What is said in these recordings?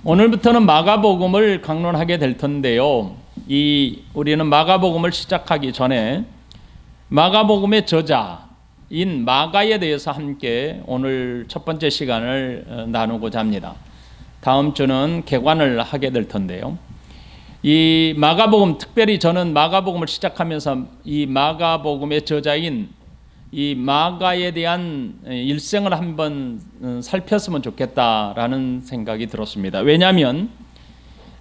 오늘부터는 마가복음을 강론하게 될 텐데요. 우리는 마가복음을 시작하기 전에 마가복음의 저자인 마가에 대해서 함께 오늘 첫 번째 시간을 나누고자 합니다. 다음 주는 개관을 하게 될 텐데요. 이 마가복음, 특별히 저는 마가복음을 시작하면서 이 마가복음의 저자인 이 마가에 대한 일생을 한번 살폈으면 좋겠다라는 생각이 들었습니다. 왜냐하면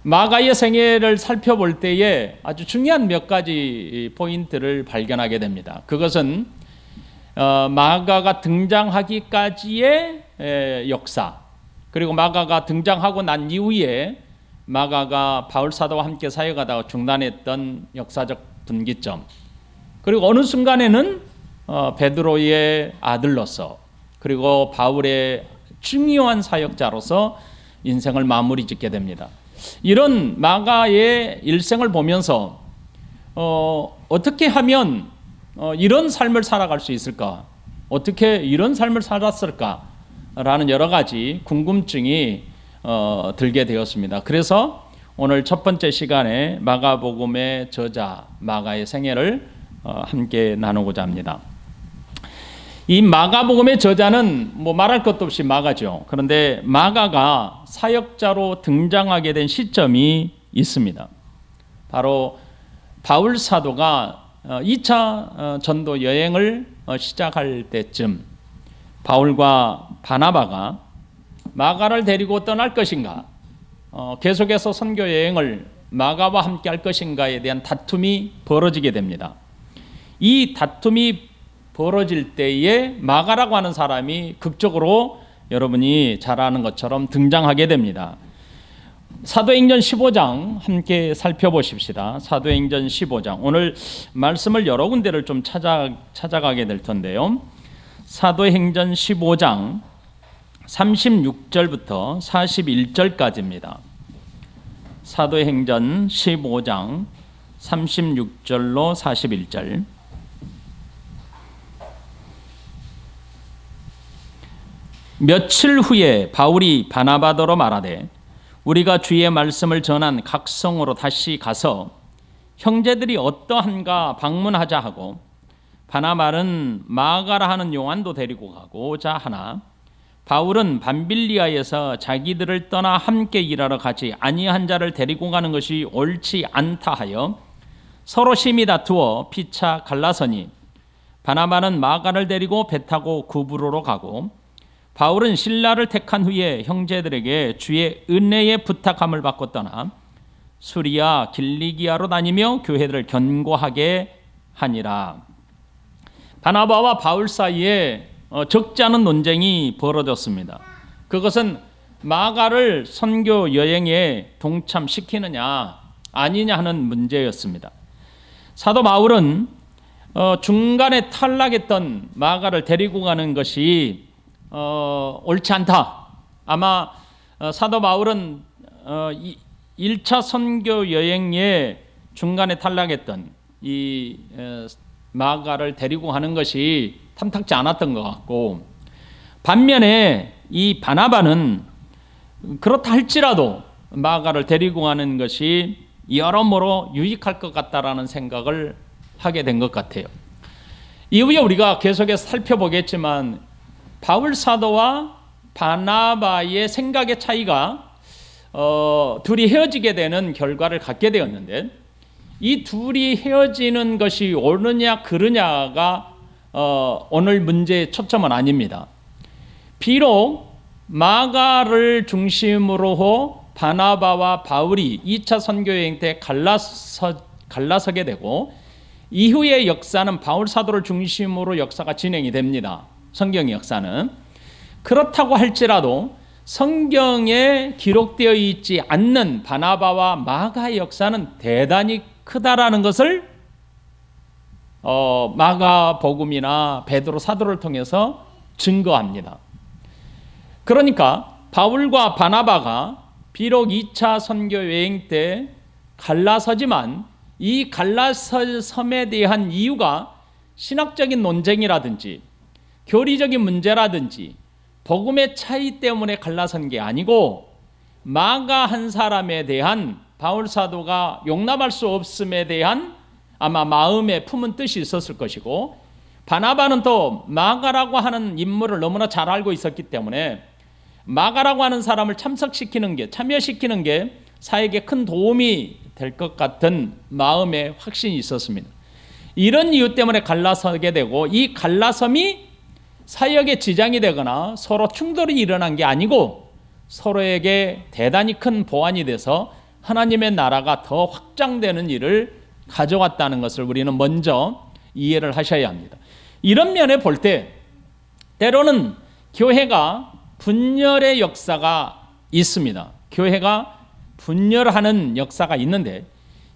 마가의 생애를 살펴볼 때에 아주 중요한 몇 가지 포인트를 발견하게 됩니다. 그것은 마가가 등장하기까지의 역사, 그리고 마가가 등장하고 난 이후에 마가가 바울 사도와 함께 사역하다가 중단했던 역사적 분기점, 그리고 어느 순간에는 베드로의 아들로서, 그리고 바울의 중요한 사역자로서 인생을 마무리 짓게 됩니다. 이런 마가의 일생을 보면서 어떻게 하면 이런 삶을 살아갈 수 있을까? 어떻게 이런 삶을 살았을까? 라는 여러 가지 궁금증이 들게 되었습니다. 그래서 오늘 첫 번째 시간에 마가복음의 저자 마가의 생애를 함께 나누고자 합니다. 이 마가복음의 저자는 뭐 말할 것도 없이 마가죠. 그런데 마가가 사역자로 등장하게 된 시점이 있습니다. 바로 바울 사도가 2차 전도 여행을 시작할 때쯤 바울과 바나바가 마가를 데리고 떠날 것인가, 계속해서 선교 여행을 마가와 함께 할 것인가에 대한 다툼이 벌어지게 됩니다. 이 다툼이 벌어질 때에 마가라고 하는 사람이 극적으로 여러분이 잘 아는 것처럼 등장하게 됩니다. 사도행전 15장 함께 살펴보십시다. 사도행전 15장. 오늘 말씀을 여러 군데를 좀 찾아가게 될 텐데요. 사도행전 15장 36절부터 41절까지입니다. 사도행전 15장 36절로 41절. 며칠 후에 바울이 바나바더러 말하되 우리가 주의 말씀을 전한 각 성으로 다시 가서 형제들이 어떠한가 방문하자 하고, 바나바는 마가라 하는 요한도 데리고 가고자 하나 바울은 밤빌리아에서 자기들을 떠나 함께 일하러 가지 아니한 자를 데리고 가는 것이 옳지 않다 하여 서로 심히 다투어 피차 갈라서니, 바나바는 마가를 데리고 배 타고 구브로로 가고 바울은 실라를 택한 후에 형제들에게 주의 은혜의 부탁함을 받고 떠나 수리아 길리기아로 다니며 교회들을 견고하게 하니라. 바나바와 바울 사이에 적지 않은 논쟁이 벌어졌습니다. 그것은 마가를 선교 여행에 동참시키느냐 아니냐 하는 문제였습니다. 사도 바울은 중간에 탈락했던 마가를 데리고 가는 것이 옳지 않다. 아마 사도 바울은 1차 선교 여행에 중간에 탈락했던 이 마가를 데리고 가는 것이 탐탁지 않았던 것 같고, 반면에 이 바나바는 그렇다 할지라도 마가를 데리고 가는 것이 여러모로 유익할 것 같다라는 생각을 하게 된 것 같아요. 이후에 우리가 계속해서 살펴보겠지만 바울 사도와 바나바의 생각의 차이가 둘이 헤어지게 되는 결과를 갖게 되었는데, 이 둘이 헤어지는 것이 옳으냐 그르냐가 오늘 문제의 초점은 아닙니다. 비록 마가를 중심으로 바나바와 바울이 2차 선교여행 때 갈라서게 되고, 이후의 역사는 바울 사도를 중심으로 역사가 진행이 됩니다. 성경의 역사는. 그렇다고 할지라도 성경에 기록되어 있지 않는 바나바와 마가의 역사는 대단히 크다라는 것을 마가복음이나 베드로 사도를 통해서 증거합니다. 그러니까 바울과 바나바가 비록 2차 선교 여행 때 갈라서지만 이 갈라섬에 대한 이유가 신학적인 논쟁이라든지 교리적인 문제라든지 복음의 차이 때문에 갈라선 게 아니고 마가 한 사람에 대한 바울 사도가 용납할 수 없음에 대한 아마 마음에 품은 뜻이 있었을 것이고, 바나바는 또 마가라고 하는 인물을 너무나 잘 알고 있었기 때문에 마가라고 하는 사람을 참여시키는 게 사역에 큰 도움이 될 것 같은 마음의 확신이 있었습니다. 이런 이유 때문에 갈라서게 되고, 이 갈라섬이 사역에 지장이 되거나 서로 충돌이 일어난 게 아니고 서로에게 대단히 큰 보완이 돼서 하나님의 나라가 더 확장되는 일을 가져왔다는 것을 우리는 먼저 이해를 하셔야 합니다. 이런 면에 볼 때 때로는 교회가 분열의 역사가 있습니다. 교회가 분열하는 역사가 있는데,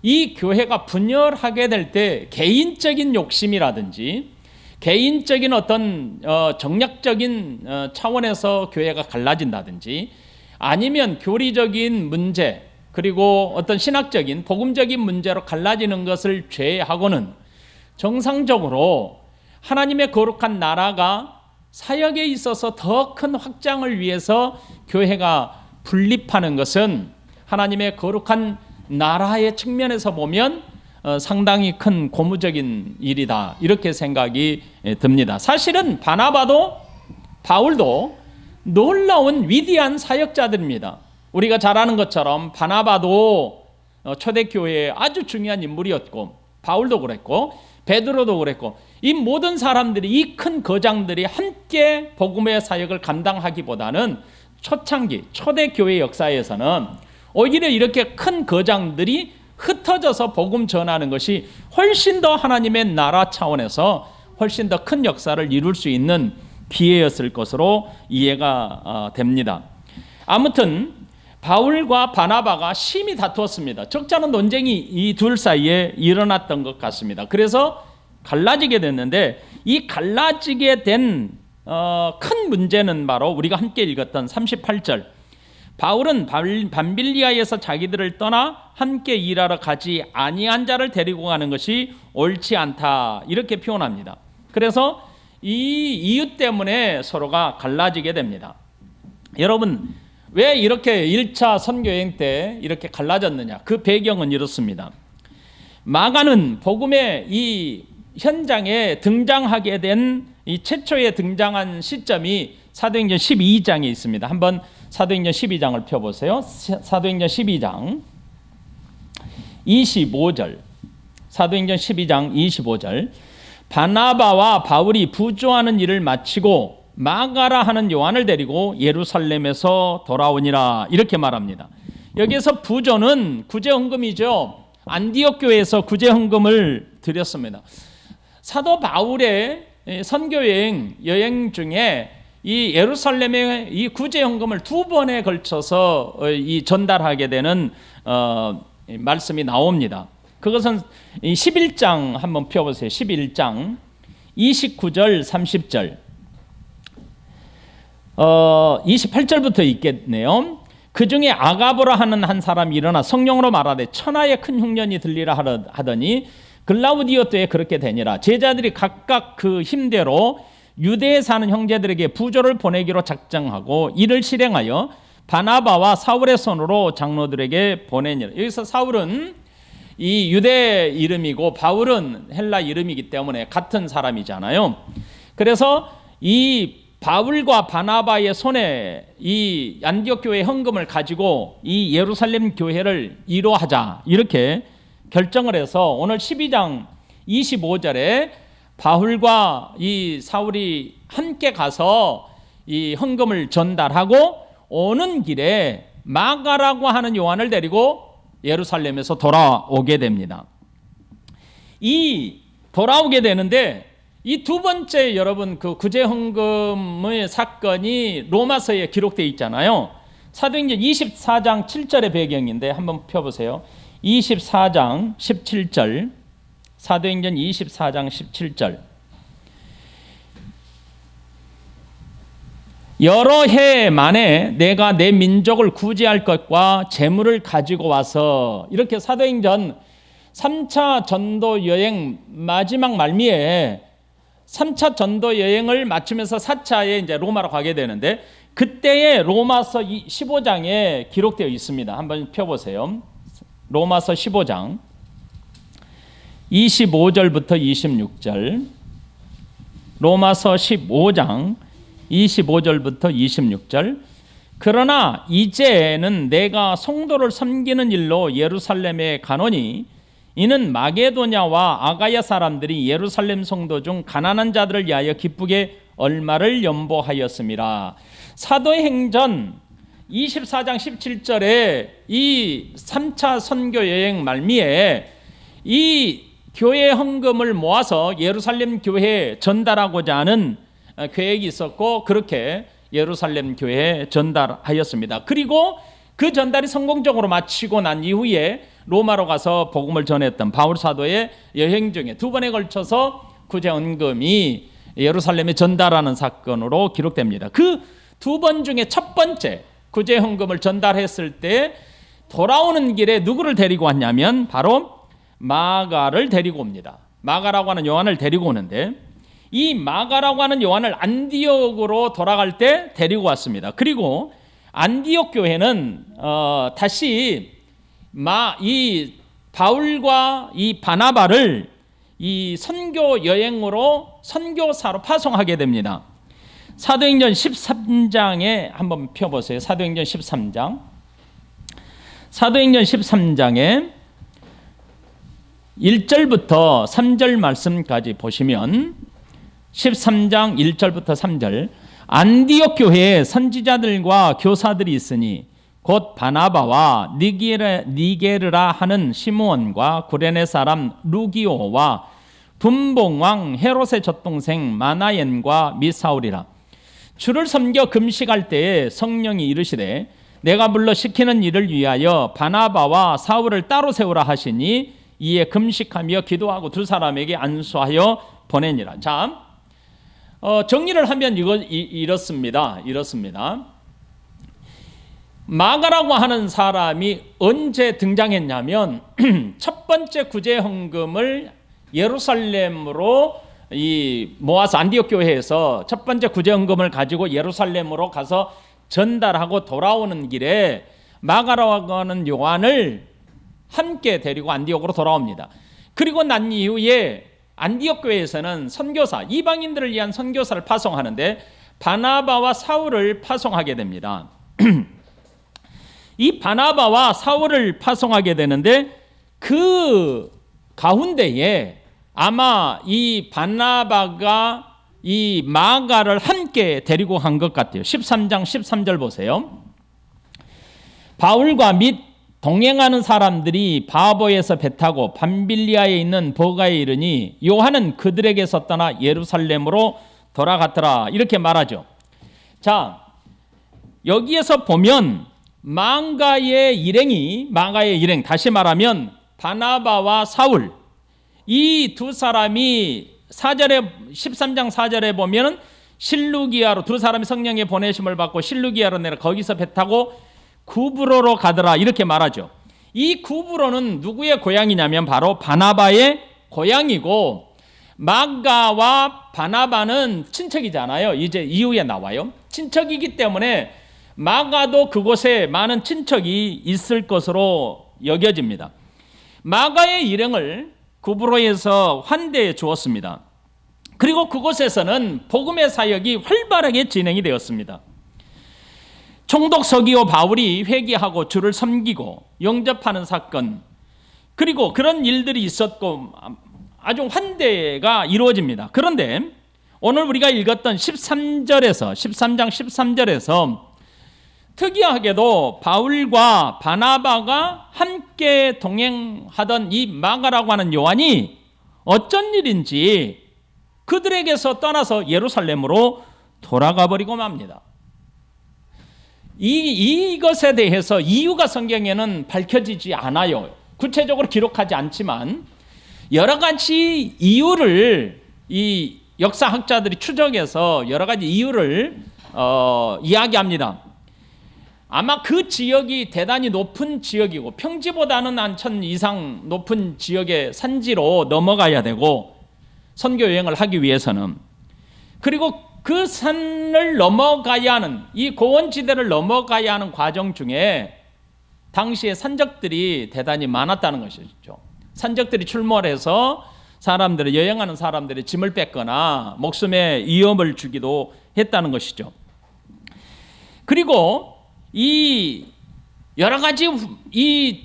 이 교회가 분열하게 될 때 개인적인 욕심이라든지 개인적인 어떤 정략적인 차원에서 교회가 갈라진다든지, 아니면 교리적인 문제 그리고 어떤 신학적인 복음적인 문제로 갈라지는 것을 제외하고는 정상적으로 하나님의 거룩한 나라가 사역에 있어서 더 큰 확장을 위해서 교회가 분립하는 것은 하나님의 거룩한 나라의 측면에서 보면 상당히 큰 고무적인 일이다, 이렇게 생각이 듭니다. 사실은 바나바도 바울도 놀라운 위대한 사역자들입니다. 우리가 잘 아는 것처럼 바나바도 초대교회의 아주 중요한 인물이었고, 바울도 그랬고 베드로도 그랬고, 이 모든 사람들이, 이 큰 거장들이 함께 복음의 사역을 감당하기보다는 초창기 초대교회 역사에서는 오히려 이렇게 큰 거장들이 흩어져서 복음 전하는 것이 훨씬 더 하나님의 나라 차원에서 훨씬 더 큰 역사를 이룰 수 있는 기회였을 것으로 이해가 됩니다. 아무튼 바울과 바나바가 심히 다투었습니다. 적잖은 논쟁이 이 둘 사이에 일어났던 것 같습니다. 그래서 갈라지게 됐는데, 이 갈라지게 된 큰 문제는 바로 우리가 함께 읽었던 38절, 바울은 밤빌리아에서 자기들을 떠나 함께 일하러 가지 아니한 자를 데리고 가는 것이 옳지 않다, 이렇게 표현합니다. 그래서 이 이유 때문에 서로가 갈라지게 됩니다. 여러분, 왜 이렇게 1차 선교여행 때 이렇게 갈라졌느냐? 그 배경은 이렇습니다. 마가는 복음의 이 현장에 등장하게 된 이 최초에 등장한 시점이 사도행전 12장에 있습니다. 한번 사도행전 12장을 펴보세요. 사도행전 12장 25절. 사도행전 12장 25절. 바나바와 바울이 부조하는 일을 마치고 마가라 하는 요한을 데리고 예루살렘에서 돌아오니라, 이렇게 말합니다. 여기에서 부조는 구제헌금이죠. 안디옥 교회에서 구제헌금을 드렸습니다. 사도 바울의 선교여행 중에 이 예루살렘에 이 구제헌금을 2번에 걸쳐서 이 전달하게 되는 말씀이 나옵니다. 그것은 11장 한번 펴보세요. 11장 29절 30절 28절부터 있겠네요. 그 중에 아가보라 하는 한 사람이 일어나 성령으로 말하되 천하의 큰 흉년이 들리라 하더니 글라우디오 때에 그렇게 되니라. 제자들이 각각 그 힘대로 유대에 사는 형제들에게 부조를 보내기로 작정하고 이를 실행하여 바나바와 사울의 손으로 장로들에게 보내니라. 여기서 사울은 이 유대 이름이고 바울은 헬라 이름이기 때문에 같은 사람이잖아요. 그래서 이 바울과 바나바의 손에 이 안디옥 교회 헌금을 가지고 이 예루살렘 교회를 이루하자, 이렇게 결정을 해서 오늘 12장 25절에 바울과 이 사울이 함께 가서 이 헌금을 전달하고 오는 길에 마가라고 하는 요한을 데리고 예루살렘에서 돌아오게 됩니다. 이 돌아오게 되는데 이 두 번째, 여러분, 그 구제헌금의 사건이 로마서에 기록되어 있잖아요. 사도행전 24장 7절의 배경인데 한번 펴보세요. 24장 17절, 사도행전 24장 17절. 여러 해 만에 내가 내 민족을 구제할 것과 재물을 가지고 와서, 이렇게 사도행전 3차 전도 여행 마지막 말미에 3차 전도 여행을 마치면서 4차에 이제 로마로 가게 되는데 그때의 로마서 15장에 기록되어 있습니다. 한번 펴보세요. 로마서 15장 25절부터 26절. 로마서 15장 25절부터 26절. 그러나 이제는 내가 성도를 섬기는 일로 예루살렘에 가노니 이는 마게도냐와 아가야 사람들이 예루살렘 성도 중 가난한 자들을 위하여 기쁘게 얼마를 연보하였음이라. 사도행전 24장 17절에 이 3차 선교 여행 말미에 이 교회 헌금을 모아서 예루살렘 교회에 전달하고자 하는 계획이 있었고 그렇게 예루살렘 교회에 전달하였습니다. 그리고 그 전달이 성공적으로 마치고 난 이후에 로마로 가서 복음을 전했던 바울 사도의 여행 중에 두 번에 걸쳐서 구제 헌금이 예루살렘에 전달하는 사건으로 기록됩니다. 그 두 번 중에 첫 번째 구제 헌금을 전달했을 때 돌아오는 길에 누구를 데리고 왔냐면 바로 마가를 데리고 옵니다. 마가라고 하는 요한을 데리고 오는데 이 마가라고 하는 요한을 안디옥으로 돌아갈 때 데리고 왔습니다. 그리고 안디옥 교회는 다시 이 바울과 이 바나바를 이 선교 여행으로 선교사로 파송하게 됩니다. 사도행전 13장에 한번 펴보세요. 사도행전 13장. 사도행전 13장에 1절부터 3절 말씀까지 보시면 13장 1절부터 3절. 안디옥 교회에 선지자들과 교사들이 있으니 곧 바나바와 니게르라 하는 시므온과 구레네 사람 루기오와 분봉왕 헤롯의 젖동생 마나엔과 미사울이라. 주를 섬겨 금식할 때에 성령이 이르시되 내가 불러 시키는 일을 위하여 바나바와 사울을 따로 세우라 하시니 이에 금식하며 기도하고 두 사람에게 안수하여 보내니라. 자, 정리를 하면 이렇습니다. 마가라고 하는 사람이 언제 등장했냐면 첫 번째 구제 헌금을 예루살렘으로 모아서 안디옥 교회에서 첫 번째 구제 헌금을 가지고 예루살렘으로 가서 전달하고 돌아오는 길에 마가라고 하는 요한을 함께 데리고 안디옥으로 돌아옵니다. 그리고 난 이후에 안디옥 교회에서는 선교사, 이방인들을 위한 선교사를 파송하는데 바나바와 사울을 파송하게 됩니다. 이 바나바와 사울을 파송하게 되는데 그 가운데에 아마 이 바나바가 이 마가를 함께 데리고 간 것 같아요. 13장 13절 보세요. 바울과 및 동행하는 사람들이 바보에서 배 타고 밤빌리아에 있는 버가에 이르니 요한은 그들에게서 떠나 예루살렘으로 돌아갔더라. 이렇게 말하죠. 자, 여기에서 보면 마가의 일행, 다시 말하면 바나바와 사울, 이 두 사람이 13장 4절에 보면 실루기아로 두 사람이 성령의 보내심을 받고 실루기아로 내려 거기서 배 타고 구브로로 가더라. 이렇게 말하죠. 이 구브로는 누구의 고향이냐면 바로 바나바의 고향이고 마가와 바나바는 친척이잖아요. 이제 이후에 나와요. 친척이기 때문에 마가도 그곳에 많은 친척이 있을 것으로 여겨집니다. 마가의 일행을 구브로에서 환대해 주었습니다. 그리고 그곳에서는 복음의 사역이 활발하게 진행이 되었습니다. 총독 서기오 바울이 회개하고 주를 섬기고 영접하는 사건, 그리고 그런 일들이 있었고 아주 환대가 이루어집니다. 그런데 오늘 우리가 읽었던 13장 13절에서 특이하게도 바울과 바나바가 함께 동행하던 이 마가라고 하는 요한이 어쩐 일인지 그들에게서 떠나서 예루살렘으로 돌아가 버리고 맙니다. 이것에 대해서 이유가 성경에는 밝혀지지 않아요. 구체적으로 기록하지 않지만 여러 가지 이유를 이 역사학자들이 추적해서 여러 가지 이유를 이야기합니다. 아마 그 지역이 대단히 높은 지역이고 평지보다는 한 1000 이상 높은 지역의 산지로 넘어가야 되고 선교 여행을 하기 위해서는. 그리고 그 산을 넘어가야 하는, 이 고원지대를 넘어가야 하는 과정 중에 당시에 산적들이 대단히 많았다는 것이죠. 산적들이 출몰해서 사람들이, 여행하는 사람들이 짐을 뺏거나 목숨에 위험을 주기도 했다는 것이죠. 그리고 이 여러 가지 이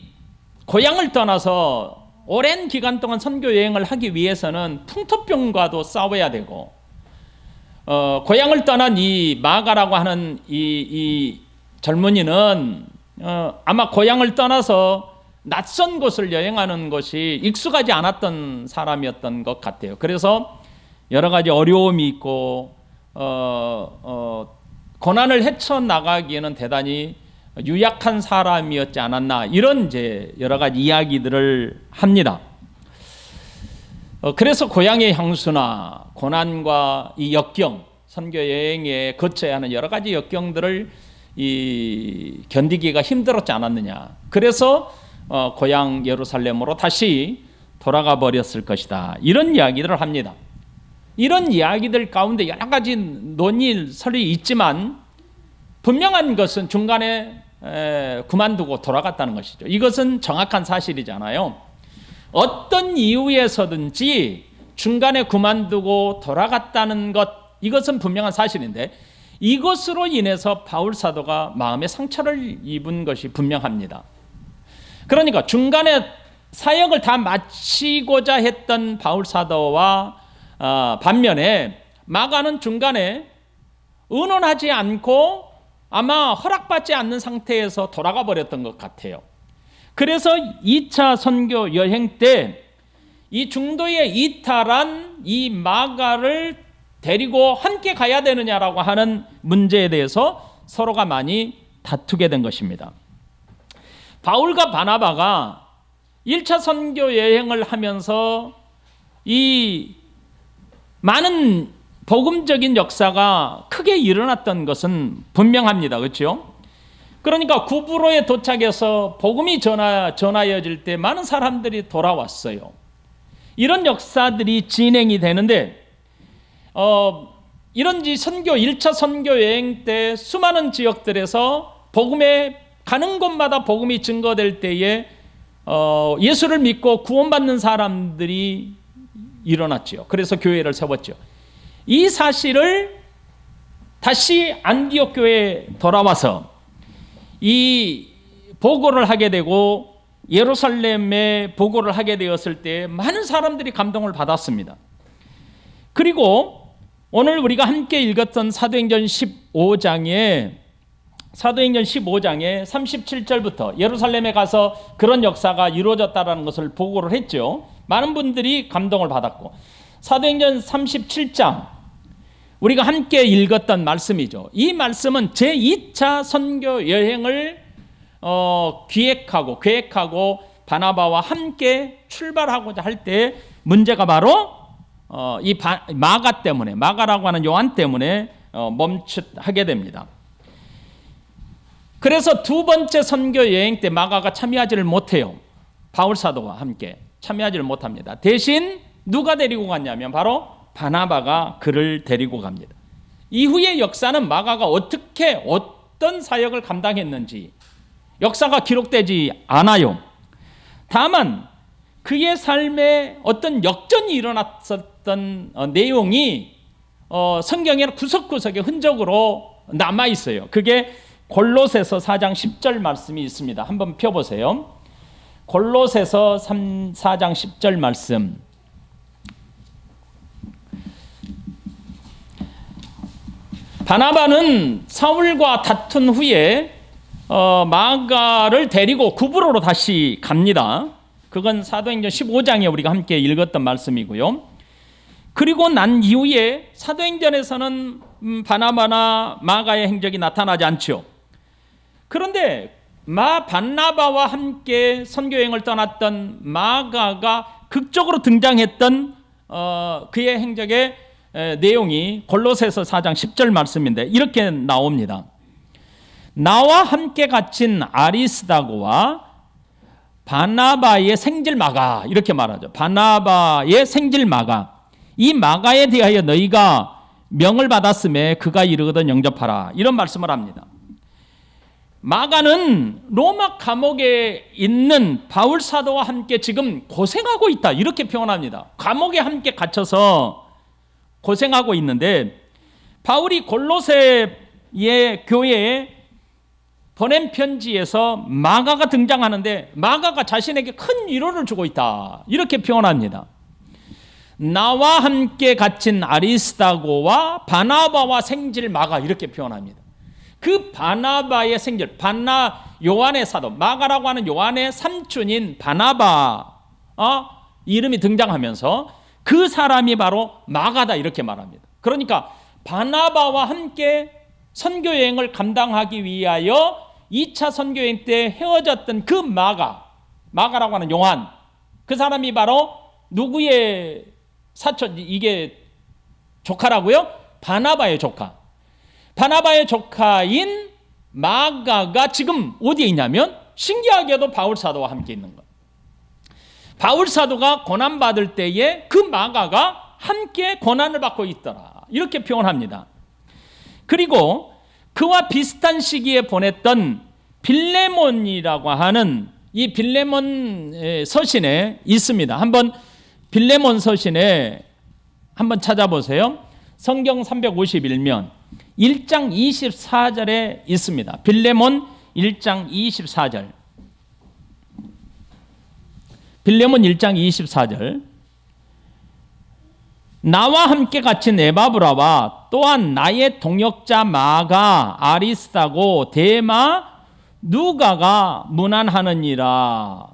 고향을 떠나서 오랜 기간 동안 선교 여행을 하기 위해서는 풍토병과도 싸워야 되고, 고향을 떠난 이 마가라고 하는 이 젊은이는 아마 고향을 떠나서 낯선 곳을 여행하는 것이 익숙하지 않았던 사람이었던 것 같아요. 그래서 여러 가지 어려움이 있고 고난을 헤쳐나가기에는 대단히 유약한 사람이었지 않았나, 이런 이제 여러 가지 이야기들을 합니다. 그래서 고향의 향수나 고난과 이 역경, 선교 여행에 거쳐야 하는 여러 가지 역경들을 견디기가 힘들었지 않았느냐. 그래서 고향 예루살렘으로 다시 돌아가 버렸을 것이다, 이런 이야기들을 합니다. 이런 이야기들 가운데 여러 가지 논의설이 있지만 분명한 것은 중간에 그만두고 돌아갔다는 것이죠. 이것은 정확한 사실이잖아요. 어떤 이유에서든지 중간에 그만두고 돌아갔다는 것, 이것은 분명한 사실인데 이것으로 인해서 바울 사도가 마음의 상처를 입은 것이 분명합니다. 그러니까 중간에 사역을 다 마치고자 했던 바울 사도와 반면에 마가는 중간에 의논하지 않고 아마 허락받지 않는 상태에서 돌아가 버렸던 것 같아요. 그래서 2차 선교 여행 때 이 중도에 이탈한 이 마가를 데리고 함께 가야 되느냐라고 하는 문제에 대해서 서로가 많이 다투게 된 것입니다. 바울과 바나바가 1차 선교 여행을 하면서 이 많은 복음적인 역사가 크게 일어났던 것은 분명합니다. 그렇죠? 그러니까 구브로에 도착해서 복음이 전하여질 때 많은 사람들이 돌아왔어요. 이런 역사들이 진행이 되는데 이런 선교 1차 선교 여행 때 수많은 지역들에서 복음에 가는 곳마다 복음이 증거될 때에 예수를 믿고 구원받는 사람들이 일어났죠. 그래서 교회를 세웠죠. 이 사실을 다시 안디옥 교회에 돌아와서 이 보고를 하게 되고 예루살렘에 보고를 하게 되었을 때 많은 사람들이 감동을 받았습니다. 그리고 오늘 우리가 함께 읽었던 사도행전 15장에 37절부터 예루살렘에 가서 그런 역사가 이루어졌다는 것을 보고를 했죠. 많은 분들이 감동을 받았고, 사도행전 37장 우리가 함께 읽었던 말씀이죠. 이 말씀은 제2차 선교 여행을 계획하고 바나바와 함께 출발하고자 할 때 문제가 바로 마가 때문에, 마가라고 하는 요한 때문에 멈칫하게 됩니다. 그래서 두 번째 선교 여행 때 마가가 참여하지를 못해요. 바울 사도와 함께 참여하지를 못합니다. 대신 누가 데리고 갔냐면 바로 바나바가 그를 데리고 갑니다. 이후의 역사는 마가가 어떤 사역을 감당했는지 역사가 기록되지 않아요. 다만 그의 삶에 어떤 역전이 일어났었던 내용이 성경의 구석구석에 흔적으로 남아 있어요. 그게 골로새서 4장 10절 말씀이 있습니다. 한번 펴보세요. 골로새서 4장 10절 말씀. 바나바는 사울과 다툰 후에 마가를 데리고 구브로로 다시 갑니다. 그건 사도행전 15장에 우리가 함께 읽었던 말씀이고요. 그리고 난 이후에 사도행전에서는 바나바나 마가의 행적이 나타나지 않죠. 그런데 바나바와 함께 선교여행을 떠났던 마가가 극적으로 등장했던 그의 행적의 내용이 골로새서 4장 10절 말씀인데 이렇게 나옵니다. 나와 함께 갇힌 아리스다고와 바나바의 생질 마가, 이렇게 말하죠. 바나바의 생질 마가, 이 마가에 대하여 너희가 명을 받았음에 그가 이르거든 영접하라. 이런 말씀을 합니다. 마가는 로마 감옥에 있는 바울 사도와 함께 지금 고생하고 있다. 이렇게 표현합니다. 감옥에 함께 갇혀서 고생하고 있는데 바울이 골로새의 교회에 보낸 편지에서 마가가 등장하는데 마가가 자신에게 큰 위로를 주고 있다. 이렇게 표현합니다. 나와 함께 갇힌 아리스다고와 바나바와 생질 마가 이렇게 표현합니다. 그 바나바의 생질, 요한의 사도, 마가라고 하는 요한의 삼촌인 바나바 이름이 등장하면서 그 사람이 바로 마가다 이렇게 말합니다. 그러니까 바나바와 함께 선교여행을 감당하기 위하여 2차 선교여행 때 헤어졌던 그 마가라고 하는 요한, 그 사람이 바로 누구의 사촌, 이게 조카라고요? 바나바의 조카. 바나바의 조카인 마가가 지금 어디에 있냐면 신기하게도 바울 사도와 함께 있는 거예요. 바울 사도가 고난받을 때에 그 마가가 함께 고난을 받고 있더라. 이렇게 표현합니다. 그리고 그와 비슷한 시기에 보냈던 빌레몬이라고 하는 이 빌레몬 서신에 있습니다. 한번 빌레몬 서신에 한번 찾아보세요. 성경 351면 1장 24절에 있습니다. 빌레몬 1장 24절. 빌레몬 1장 24절. 나와 함께 갇힌 에바브라와 또한 나의 동역자 마가, 아리스다고, 데마, 누가가 문안하느니라.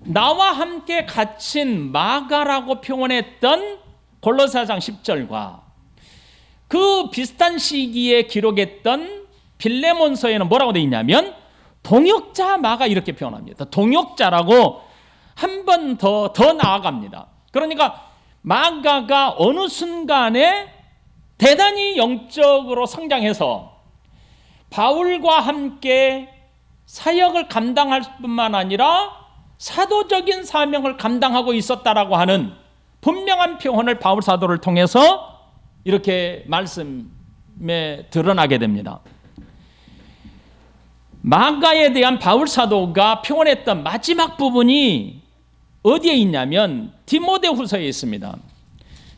나와 함께 갇힌 마가라고 표현했던 골로새상 10절과 그 비슷한 시기에 기록했던 빌레몬서에는 뭐라고 되어 있냐면 동역자 마가 이렇게 표현합니다. 동역자라고 한 번 더 나아갑니다. 그러니까 마가가 어느 순간에 대단히 영적으로 성장해서 바울과 함께 사역을 감당할 뿐만 아니라 사도적인 사명을 감당하고 있었다라고 하는 분명한 표현을 바울 사도를 통해서 이렇게 말씀에 드러나게 됩니다. 마가에 대한 바울 사도가 표현했던 마지막 부분이 어디에 있냐면 디모데후서에 있습니다.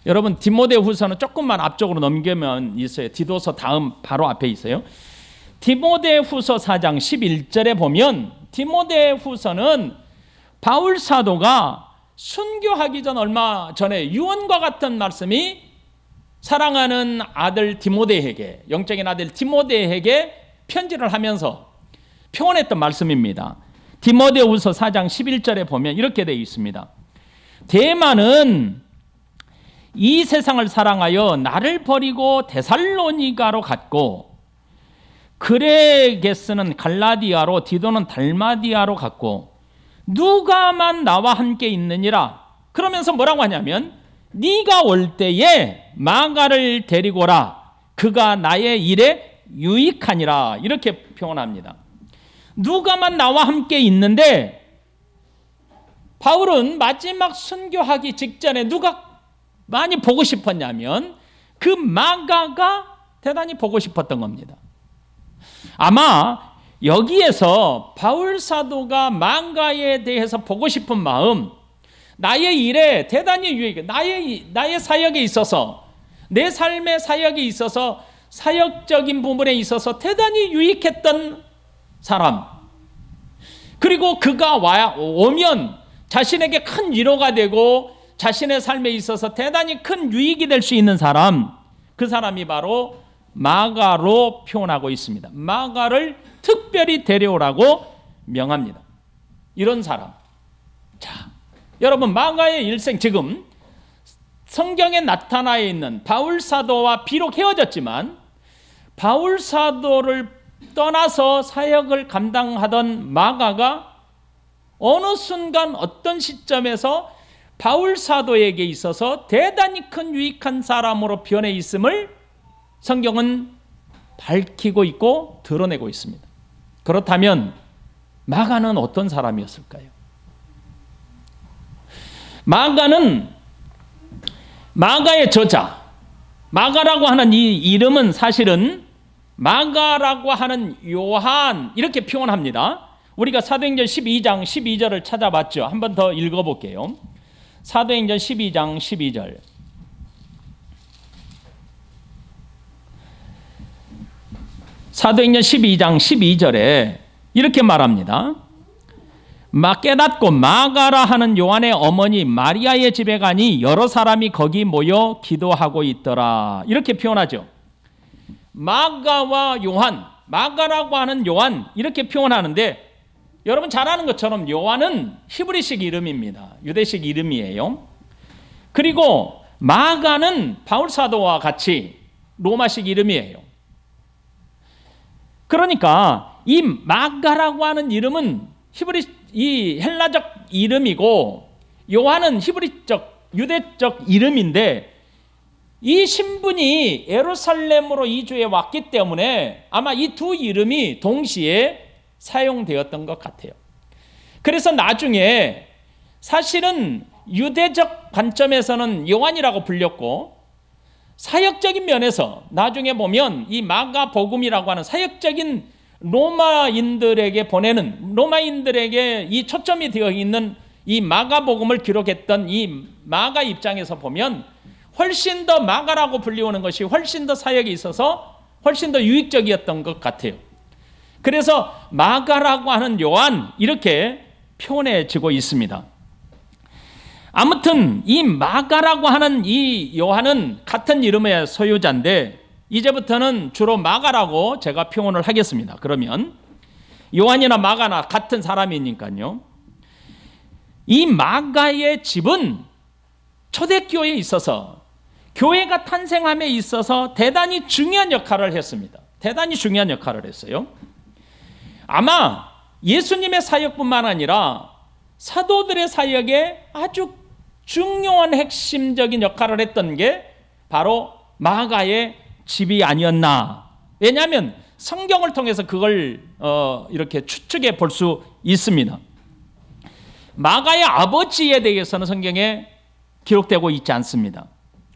여러분 디모데후서는 조금만 앞쪽으로 넘기면 있어요. 디도서 다음 바로 앞에 있어요. 디모데후서 4장 11절에 보면 디모데후서는 바울 사도가 순교하기 전 얼마 전에 유언과 같은 말씀이 사랑하는 아들 디모데에게, 영적인 아들 디모데에게 편지를 하면서 표현했던 말씀입니다. 디모데후서 4장 11절에 보면 이렇게 되어 있습니다. 데마는 이 세상을 사랑하여 나를 버리고 데살로니가로 갔고 그레게스는 갈라디아로 디도는 달마디아로 갔고 누가만 나와 함께 있느니라. 그러면서 뭐라고 하냐면 네가 올 때에 마가를 데리고 오라. 그가 나의 일에 유익하니라. 이렇게 표현합니다. 누가만 나와 함께 있는데 바울은 마지막 순교하기 직전에 누가 많이 보고 싶었냐면 그 마가가 대단히 보고 싶었던 겁니다. 아마 여기에서 바울 사도가 마가에 대해서 보고 싶은 마음, 나의 일에 대단히 유익해, 나의 사역에 있어서, 내 삶의 사역에 있어서, 사역적인 부분에 있어서 대단히 유익했던 사람, 그리고 그가 오면 자신에게 큰 위로가 되고 자신의 삶에 있어서 대단히 큰 유익이 될 수 있는 사람, 그 사람이 바로 마가로 표현하고 있습니다. 마가를 특별히 데려오라고 명합니다. 이런 사람. 자, 여러분 마가의 일생, 지금 성경에 나타나 있는 바울 사도와 비록 헤어졌지만 바울 사도를 떠나서 사역을 감당하던 마가가 어느 순간 어떤 시점에서 바울 사도에게 있어서 대단히 큰 유익한 사람으로 변해 있음을 성경은 밝히고 있고 드러내고 있습니다. 그렇다면 마가는 어떤 사람이었을까요? 마가는 마가의 저자, 마가라고 하는 이 이름은 사실은 마가라고 하는 요한 이렇게 표현합니다. 우리가 사도행전 12장 12절을 찾아봤죠. 한 번 더 읽어볼게요. 사도행전 12장 12절. 사도행전 12장 12절에 이렇게 말합니다. 깨닫고 마가라 하는 요한의 어머니 마리아의 집에 가니 여러 사람이 거기 모여 기도하고 있더라. 이렇게 표현하죠. 마가와 요한, 마가라고 하는 요한 이렇게 표현하는데, 여러분 잘 아는 것처럼 요한은 히브리식 이름입니다. 유대식 이름이에요. 그리고 마가는 바울 사도와 같이 로마식 이름이에요. 그러니까 이 마가라고 하는 이름은 이 헬라적 이름이고, 요한은 히브리적 유대적 이름인데, 이 신분이 예루살렘으로 이주해 왔기 때문에 아마 이 두 이름이 동시에 사용되었던 것 같아요. 그래서 나중에 사실은 유대적 관점에서는 요한이라고 불렸고, 사역적인 면에서 나중에 보면 이 마가복음이라고 하는 사역적인 로마인들에게 이 초점이 되어 있는 이 마가복음을 기록했던 이 마가 입장에서 보면 훨씬 더 마가라고 불리우는 것이 훨씬 더 사역에 있어서 훨씬 더 유익적이었던 것 같아요. 그래서 마가라고 하는 요한 이렇게 표현해지고 있습니다. 아무튼 이 마가라고 하는 이 요한은 같은 이름의 소유자인데, 이제부터는 주로 마가라고 제가 표현을 하겠습니다. 그러면 요한이나 마가나 같은 사람이니까요. 이 마가의 집은 초대교회에 있어서, 교회가 탄생함에 있어서 대단히 중요한 역할을 했습니다. 대단히 중요한 역할을 했어요. 아마 예수님의 사역뿐만 아니라 사도들의 사역에 아주 중요한 핵심적인 역할을 했던 게 바로 마가의 집이 아니었나. 왜냐하면 성경을 통해서 그걸 이렇게 추측해 볼 수 있습니다. 마가의 아버지에 대해서는 성경에 기록되고 있지 않습니다.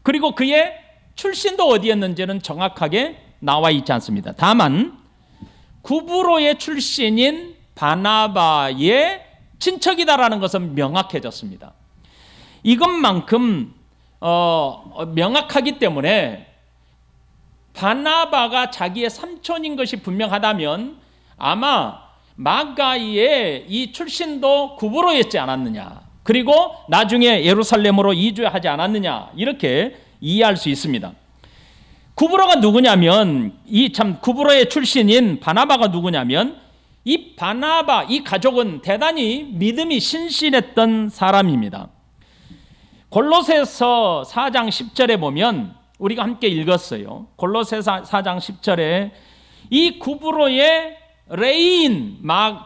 그리고 그의 출신도 어디였는지는 정확하게 나와 있지 않습니다. 다만 구브로의 출신인 바나바의 친척이다라는 것은 명확해졌습니다. 이것만큼 명확하기 때문에 바나바가 자기의 삼촌인 것이 분명하다면 아마 마가의 이 출신도 구브로였지 않았느냐, 그리고 나중에 예루살렘으로 이주하지 않았느냐, 이렇게 이해할 수 있습니다. 구브로가 누구냐면, 구브로의 출신인 바나바가 누구냐면, 이 바나바, 이 가족은 대단히 믿음이 신실했던 사람입니다. 골로새서 4장 10절에 보면 우리가 함께 읽었어요. 골로새서 4장 10절에 이 구브로의 레인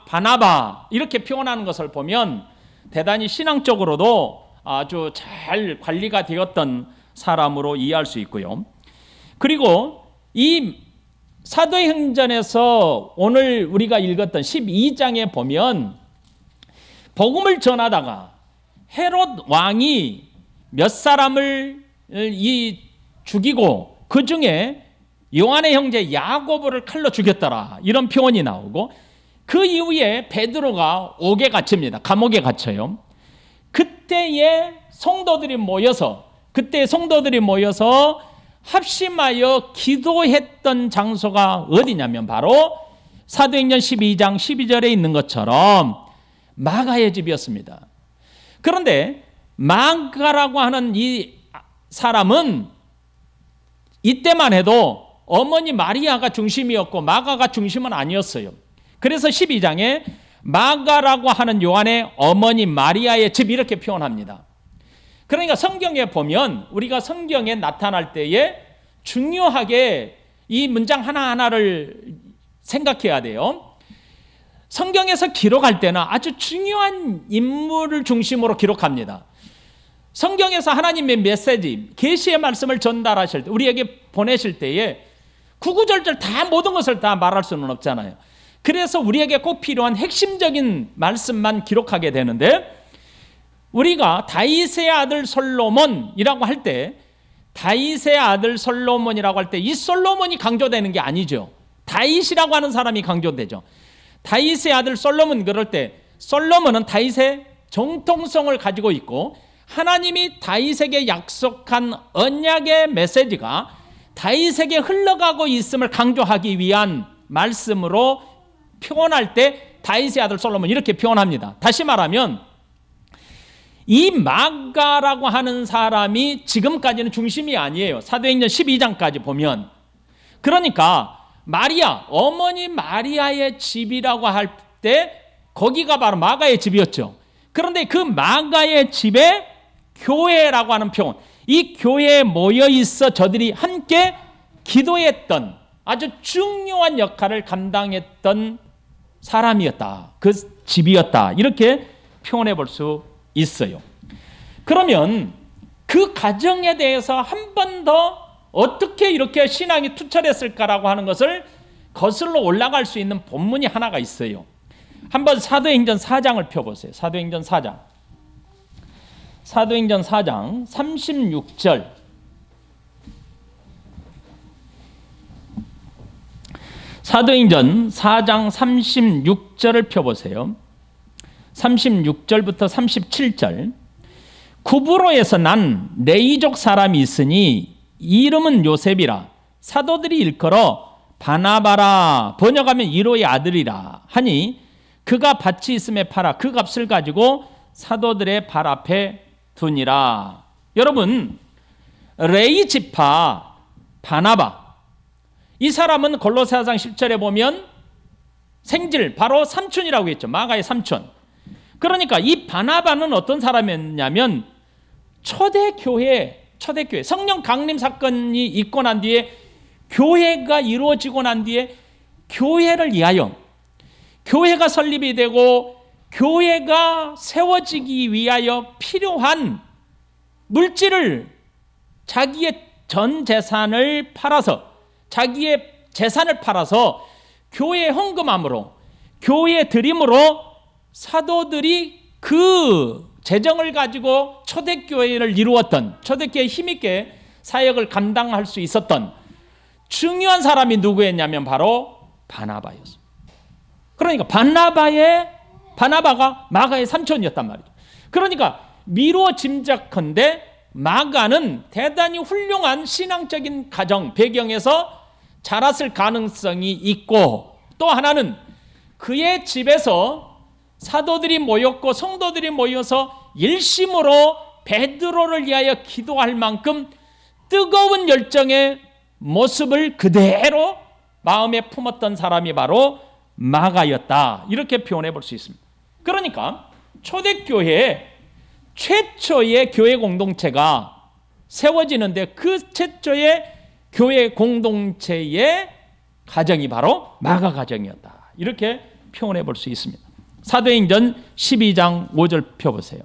바나바 이렇게 표현하는 것을 보면 대단히 신앙적으로도 아주 잘 관리가 되었던 사람으로 이해할 수 있고요. 그리고 이 사도행전에서 오늘 우리가 읽었던 12장에 보면 복음을 전하다가 헤롯 왕이 몇 사람을 죽이고 그 중에 요한의 형제 야고보를 칼로 죽였더라, 이런 표현이 나오고, 그 이후에 베드로가 옥에 갇힙니다. 감옥에 갇혀요. 그때 성도들이 모여서 합심하여 기도했던 장소가 어디냐면 바로 사도행전 12장 12절에 있는 것처럼 마가의 집이었습니다. 그런데 마가라고 하는 이 사람은 이때만 해도 어머니 마리아가 중심이었고 마가가 중심은 아니었어요. 그래서 12장에 마가라고 하는 요한의 어머니 마리아의 집 이렇게 표현합니다. 그러니까 성경에 보면 우리가 성경에 나타날 때에 중요하게 이 문장 하나하나를 생각해야 돼요. 성경에서 기록할 때는 아주 중요한 인물을 중심으로 기록합니다. 성경에서 하나님의 메시지, 계시의 말씀을 전달하실 때, 우리에게 보내실 때에 구구절절 다 모든 것을 다 말할 수는 없잖아요. 그래서 우리에게 꼭 필요한 핵심적인 말씀만 기록하게 되는데, 우리가 다윗의 아들 솔로몬이라고 할 때 다윗의 아들 솔로몬이라고 할 때 이 솔로몬이 강조되는 게 아니죠. 다윗이라고 하는 사람이 강조되죠. 다윗의 아들 솔로몬, 그럴 때 솔로몬은 다윗의 정통성을 가지고 있고 하나님이 다윗에게 약속한 언약의 메시지가 다윗에게 흘러가고 있음을 강조하기 위한 말씀으로 표현할 때 다윗의 아들 솔로몬 이렇게 표현합니다. 다시 말하면 이 마가라고 하는 사람이 지금까지는 중심이 아니에요. 사도행전 12장까지 보면. 그러니까 마리아, 어머니 마리아의 집이라고 할 때 거기가 바로 마가의 집이었죠. 그런데 그 마가의 집에 교회라고 하는 표현, 이 교회에 모여 있어 저들이 함께 기도했던 아주 중요한 역할을 감당했던 사람이었다. 그 집이었다. 이렇게 표현해 볼 수 있어요. 그러면 그 가정에 대해서 한 번 더 어떻게 이렇게 신앙이 투철했을까라고 하는 것을 거슬러 올라갈 수 있는 본문이 하나가 있어요. 한번 사도행전 4장을 펴보세요. 사도행전 4장. 사도행전 4장 36절. 사도행전 4장 36절을 펴보세요. 36절부터 37절. 구브로에서 난 레이족 사람이 있으니 이름은 요셉이라 사도들이 일컬어 바나바라 번역하면 이로의 아들이라 하니 그가 밭이 있음에 팔아 그 값을 가지고 사도들의 발 앞에 두니라. 여러분, 레이 지파 바나바, 이 사람은 골로새 4장 10절에 보면 생질 바로 삼촌이라고 했죠. 마가의 삼촌. 그러니까 이 바나바는 어떤 사람이었냐면 초대교회 성령 강림 사건이 있고 난 뒤에 교회가 이루어지고 난 뒤에 교회를 위하여 교회가 설립이 되고 교회가 세워지기 위하여 필요한 물질을 자기의 전 재산을 팔아서 자기의 재산을 팔아서 교회에 헌금함으로 교회에 드림으로 사도들이 그 재정을 가지고 초대교회를 이루었던 초대교회 힘있게 사역을 감당할 수 있었던 중요한 사람이 누구였냐면 바로 바나바였습니다. 그러니까 바나바가 마가의 삼촌이었단 말이죠. 그러니까 미루어 짐작컨대 마가는 대단히 훌륭한 신앙적인 가정 배경에서 자랐을 가능성이 있고 또 하나는 그의 집에서 사도들이 모였고 성도들이 모여서 일심으로 베드로를 위하여 기도할 만큼 뜨거운 열정의 모습을 그대로 마음에 품었던 사람이 바로 마가였다. 이렇게 표현해 볼 수 있습니다. 그러니까 초대교회의 최초의 교회 공동체가 세워지는데 그 최초의 교회 공동체의 가정이 바로 마가 가정이었다. 이렇게 표현해 볼 수 있습니다. 사도행전 12장 5절 펴보세요.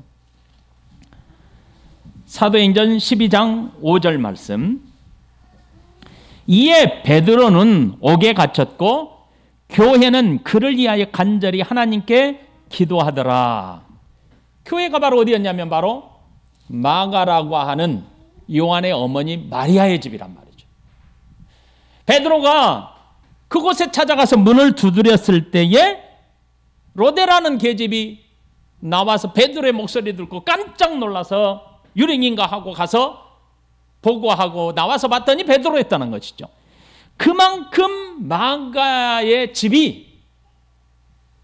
사도행전 12장 5절 말씀. 이에 베드로는 옥에 갇혔고 교회는 그를 위하여 간절히 하나님께 기도하더라. 교회가 바로 어디였냐면 바로 마가라고 하는 요한의 어머니 마리아의 집이란 말이죠. 베드로가 그곳에 찾아가서 문을 두드렸을 때에 로데라는 계집이 나와서 베드로의 목소리 듣고 깜짝 놀라서 유령인가 하고 가서 보고하고 나와서 봤더니 베드로였다는 것이죠. 그만큼 마가의 집이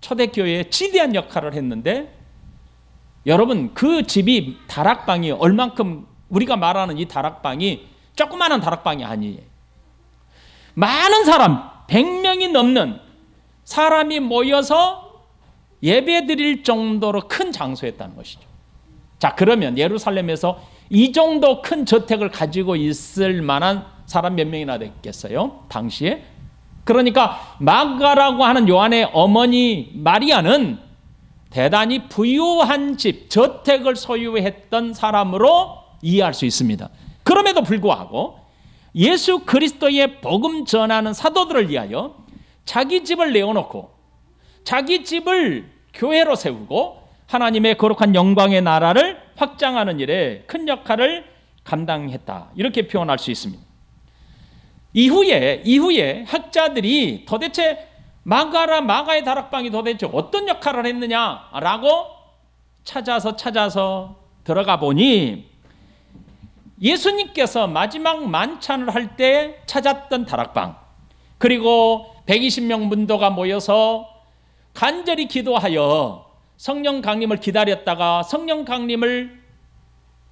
초대교회에 지대한 역할을 했는데 여러분 그 집이 다락방이 얼만큼 우리가 말하는 이 다락방이 조그마한 다락방이 아니에요. 많은 사람 100명이 넘는 사람이 모여서 예배드릴 정도로 큰 장소였다는 것이죠. 자, 그러면 예루살렘에서 이 정도 큰 저택을 가지고 있을 만한 사람 몇 명이나 됐겠어요? 당시에? 그러니까 마가라고 하는 요한의 어머니 마리아는 대단히 부유한 집, 저택을 소유했던 사람으로 이해할 수 있습니다. 그럼에도 불구하고 예수 그리스도의 복음 전하는 사도들을 위하여 자기 집을 내어놓고 자기 집을 교회로 세우고 하나님의 거룩한 영광의 나라를 확장하는 일에 큰 역할을 감당했다. 이렇게 표현할 수 있습니다. 이후에 학자들이 도대체 마가의 다락방이 도대체 어떤 역할을 했느냐라고 찾아서 들어가 보니 예수님께서 마지막 만찬을 할 때 찾았던 다락방, 그리고 120명 문도가 모여서 간절히 기도하여 성령 강림을 기다렸다가 성령 강림을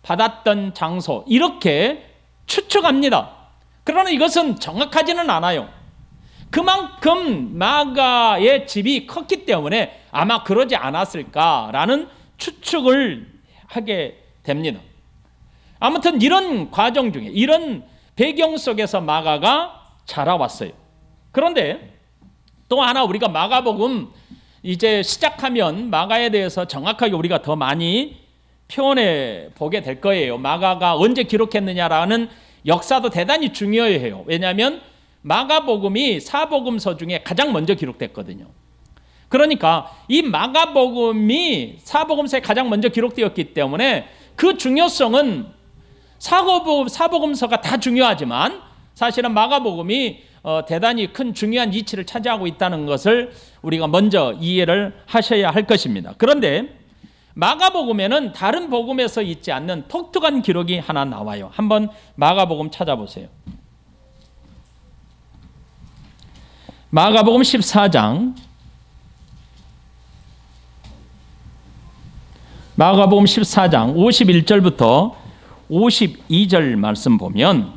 받았던 장소, 이렇게 추측합니다. 그러나 이것은 정확하지는 않아요. 그만큼 마가의 집이 컸기 때문에 아마 그러지 않았을까라는 추측을 하게 됩니다. 아무튼 이런 과정 중에, 이런 배경 속에서 마가가 자라왔어요. 그런데 또 하나, 우리가 마가복음 이제 시작하면 마가에 대해서 정확하게 우리가 더 많이 표현해 보게 될 거예요. 마가가 언제 기록했느냐라는 역사도 대단히 중요해요. 왜냐하면 마가복음이 사복음서 중에 가장 먼저 기록됐거든요. 그러니까 이 마가복음이 사복음서에 가장 먼저 기록되었기 때문에 그 중요성은 사복음서가 다 중요하지만 사실은 마가복음이 대단히 큰 중요한 위치를 차지하고 있다는 것을 우리가 먼저 이해를 하셔야 할 것입니다. 그런데 마가복음에는 다른 복음에서 있지 않는 독특한 기록이 하나 나와요. 한번 마가복음 찾아보세요. 마가복음 14장, 마가복음 14장 51절부터 52절 말씀 보면,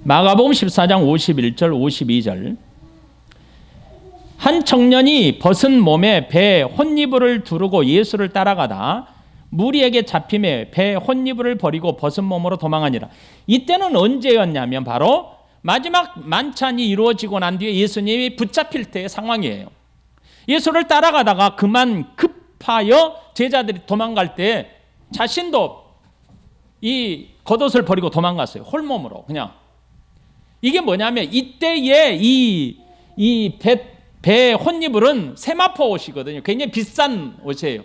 마가복음 14장 51절 52절, 한 청년이 벗은 몸에 배 혼이불을 두르고 예수를 따라가다 무리에게 잡힘에 배 혼이불을 버리고 벗은 몸으로 도망하니라. 이때는 언제였냐면 바로 마지막 만찬이 이루어지고 난 뒤에 예수님이 붙잡힐 때의 상황이에요. 예수를 따라가다가 그만 급하여 제자들이 도망갈 때 자신도 이 겉옷을 버리고 도망갔어요. 홀몸으로 그냥. 이게 뭐냐면 이때의 이 배 혼이불은 세마포 옷이거든요. 굉장히 비싼 옷이에요.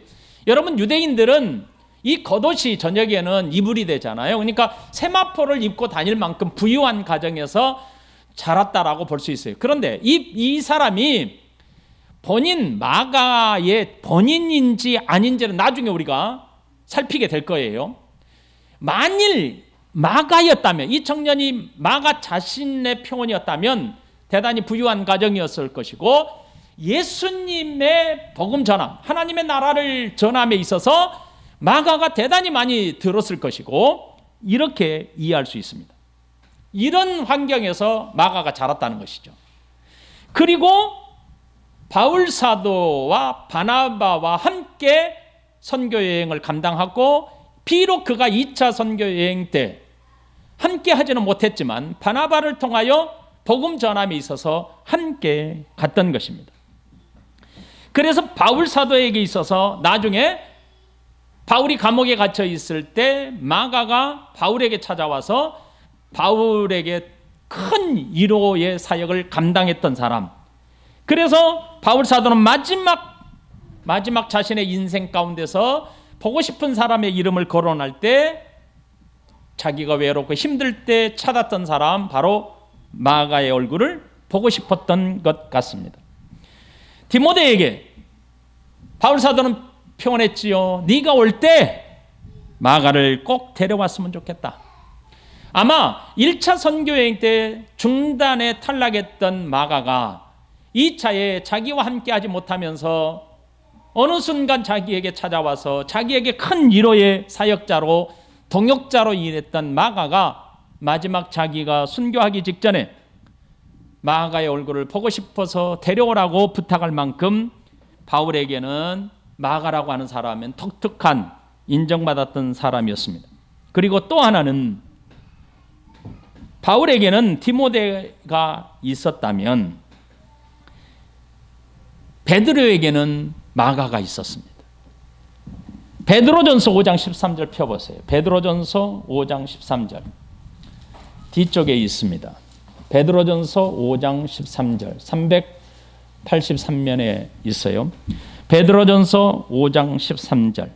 여러분, 유대인들은 이 겉옷이 저녁에는 이불이 되잖아요. 그러니까 세마포를 입고 다닐 만큼 부유한 가정에서 자랐다라고 볼 수 있어요. 그런데 이 사람이 마가의 본인인지 아닌지는 나중에 우리가 살피게 될 거예요. 만일 마가였다면, 이 청년이 마가 자신의 표현이었다면 대단히 부유한 가정이었을 것이고, 예수님의 복음 전함, 하나님의 나라를 전함에 있어서 마가가 대단히 많이 들었을 것이고, 이렇게 이해할 수 있습니다. 이런 환경에서 마가가 자랐다는 것이죠. 그리고 바울 사도와 바나바와 함께 선교 여행을 감당하고, 비록 그가 2차 선교 여행 때 함께 하지는 못했지만 바나바를 통하여 복음 전함에 있어서 함께 갔던 것입니다. 그래서 바울 사도에게 있어서 나중에 바울이 감옥에 갇혀 있을 때 마가가 바울에게 찾아와서 바울에게 큰 위로의 사역을 감당했던 사람. 그래서 바울 사도는 마지막 자신의 인생 가운데서 보고 싶은 사람의 이름을 거론할 때 자기가 외롭고 힘들 때 찾았던 사람, 바로 마가의 얼굴을 보고 싶었던 것 같습니다. 디모데에게 바울 사도는 표현했지요. 네가 올 때 마가를 꼭 데려왔으면 좋겠다. 아마 1차 선교여행 때 중단에 탈락했던 마가가 2차에 자기와 함께하지 못하면서 어느 순간 자기에게 찾아와서 자기에게 큰 위로의 사역자로, 동역자로 일했던 마가가 마지막 자기가 순교하기 직전에 마가의 얼굴을 보고 싶어서 데려오라고 부탁할 만큼 바울에게는 마가라고 하는 사람은 독특한 인정받았던 사람이었습니다. 그리고 또 하나는 바울에게는 디모데가 있었다면 베드로에게는 마가가 있었습니다. 베드로전서 5장 13절 펴보세요. 베드로전서 5장 13절 뒤쪽에 있습니다. 베드로전서 5장 13절 383면에 있어요. 베드로전서 5장 13절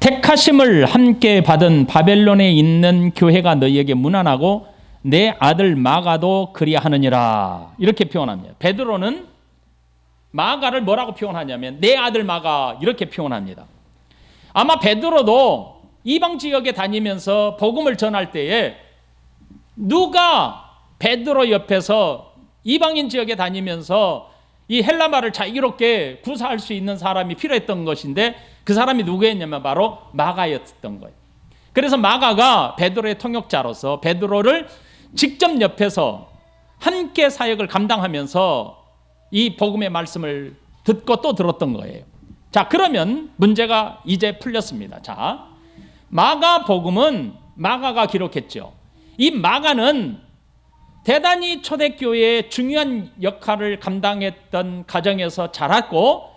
택하심을 함께 받은 바벨론에 있는 교회가 너희에게 문안하고 내 아들 마가도 그리하느니라. 이렇게 표현합니다. 베드로는 마가를 뭐라고 표현하냐면 내 아들 마가 이렇게 표현합니다. 아마 베드로도 이방 지역에 다니면서 복음을 전할 때에 누가 베드로 옆에서 이방인 지역에 다니면서 이 헬라말을 자유롭게 구사할 수 있는 사람이 필요했던 것인데 그 사람이 누구였냐면 바로 마가였던 거예요. 그래서 마가가 베드로의 통역자로서 베드로를 직접 옆에서 함께 사역을 감당하면서 이 복음의 말씀을 듣고 또 들었던 거예요. 자, 그러면 문제가 이제 풀렸습니다. 자, 마가 복음은 마가가 기록했죠. 이 마가는 대단히 초대교회의 중요한 역할을 감당했던 가정에서 자랐고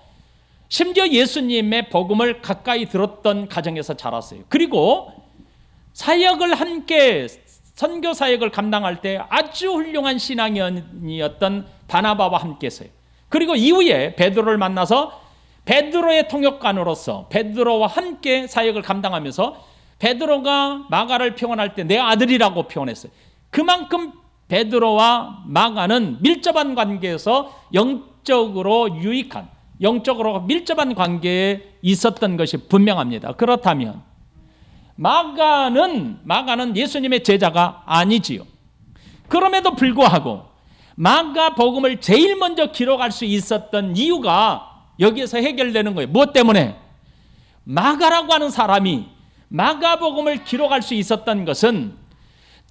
심지어 예수님의 복음을 가까이 들었던 가정에서 자랐어요. 그리고 사역을 함께 선교 사역을 감당할 때 아주 훌륭한 신앙인이었던 바나바와 함께 했어요. 그리고 이후에 베드로를 만나서 베드로의 통역관으로서 베드로와 함께 사역을 감당하면서 베드로가 마가를 표현할 때 내 아들이라고 표현했어요. 그만큼 베드로와 마가는 밀접한 관계에서 영적으로 유익한, 영적으로 밀접한 관계에 있었던 것이 분명합니다. 그렇다면 마가는 예수님의 제자가 아니지요. 그럼에도 불구하고 마가 복음을 제일 먼저 기록할 수 있었던 이유가 여기에서 해결되는 거예요. 무엇 때문에? 마가라고 하는 사람이 마가 복음을 기록할 수 있었던 것은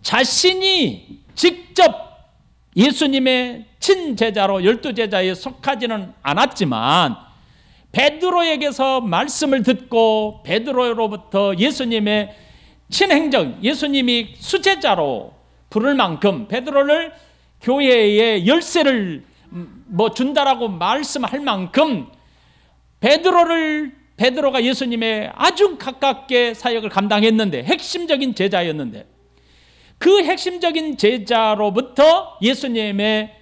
자신이 직접 예수님의 친제자로 12제자에 속하지는 않았지만 베드로에게서 말씀을 듣고 베드로로부터 예수님의 친행적, 예수님이 수제자로 부를 만큼 베드로를 교회의 열쇠를 준다라고 말씀할 만큼 베드로가 예수님의 아주 가깝게 사역을 감당했는데 핵심적인 제자였는데 그 핵심적인 제자로부터 예수님의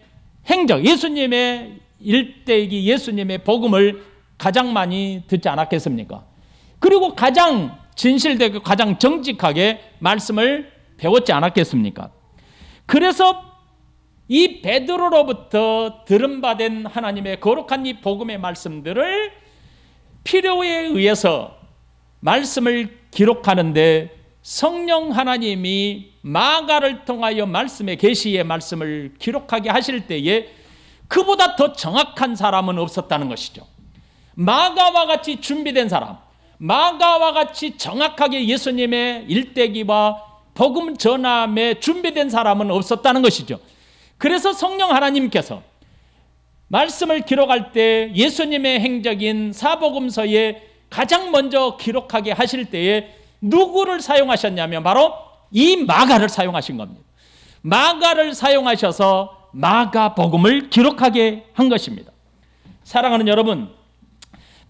행적, 예수님의 일대기, 예수님의 복음을 가장 많이 듣지 않았겠습니까? 그리고 가장 진실되고 가장 정직하게 말씀을 배웠지 않았겠습니까? 그래서 이 베드로로부터 들음받은 하나님의 거룩한 이 복음의 말씀들을 필요에 의해서 말씀을 기록하는데 성령 하나님이 마가를 통하여 말씀의 계시의 말씀을 기록하게 하실 때에 그보다 더 정확한 사람은 없었다는 것이죠. 마가와 같이 준비된 사람, 마가와 같이 정확하게 예수님의 일대기와 복음 전함에 준비된 사람은 없었다는 것이죠. 그래서 성령 하나님께서 말씀을 기록할 때 예수님의 행적인 사복음서에 가장 먼저 기록하게 하실 때에 누구를 사용하셨냐면 바로 이 마가를 사용하신 겁니다. 마가를 사용하셔서 마가복음을 기록하게 한 것입니다. 사랑하는 여러분,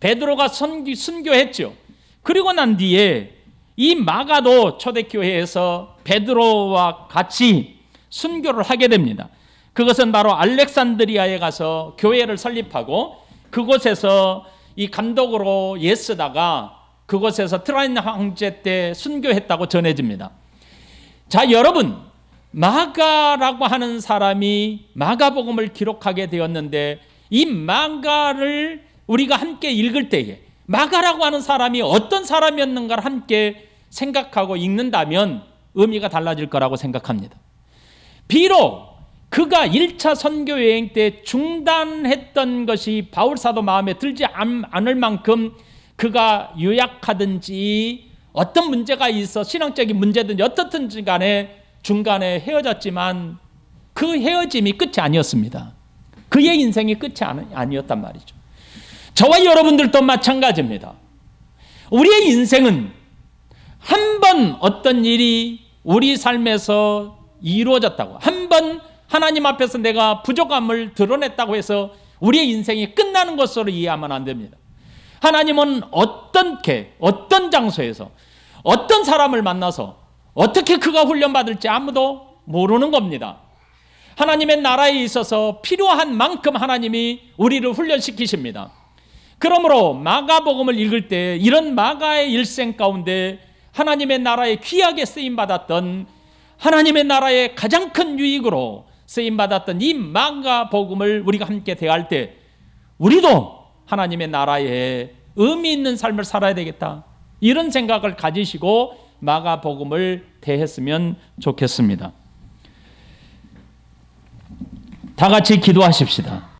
베드로가 순교했죠. 그리고 난 뒤에 이 마가도 초대교회에서 베드로와 같이 순교를 하게 됩니다. 그것은 바로 알렉산드리아에 가서 교회를 설립하고 그곳에서 이 감독으로 애쓰다가 그곳에서 트라이안 황제 때 순교했다고 전해집니다. 자, 여러분, 마가라고 하는 사람이 마가복음을 기록하게 되었는데 이 마가를 우리가 함께 읽을 때에 마가라고 하는 사람이 어떤 사람이었는가를 함께 생각하고 읽는다면 의미가 달라질 거라고 생각합니다. 비록 그가 1차 선교여행 때 중단했던 것이 바울사도 마음에 들지 않을 만큼 그가 유약하든지 어떤 문제가 있어 신앙적인 문제든지 어떻든지 간에 중간에 헤어졌지만 그 헤어짐이 끝이 아니었습니다. 그의 인생이 끝이 아니었단 말이죠. 저와 여러분들도 마찬가지입니다. 우리의 인생은 한 번 어떤 일이 우리 삶에서 이루어졌다고, 한 번 하나님 앞에서 내가 부족함을 드러냈다고 해서 우리의 인생이 끝나는 것으로 이해하면 안 됩니다. 하나님은 어떤 장소에서 어떤 사람을 만나서 어떻게 그가 훈련받을지 아무도 모르는 겁니다. 하나님의 나라에 있어서 필요한 만큼 하나님이 우리를 훈련시키십니다. 그러므로 마가복음을 읽을 때 이런 마가의 일생 가운데 하나님의 나라에 귀하게 쓰임받았던, 하나님의 나라의 가장 큰 유익으로 쓰임받았던 이 마가복음을 우리가 함께 대할 때 우리도 하나님의 나라에 의미 있는 삶을 살아야 되겠다, 이런 생각을 가지시고 마가복음을 대했으면 좋겠습니다. 다 같이 기도하십시다.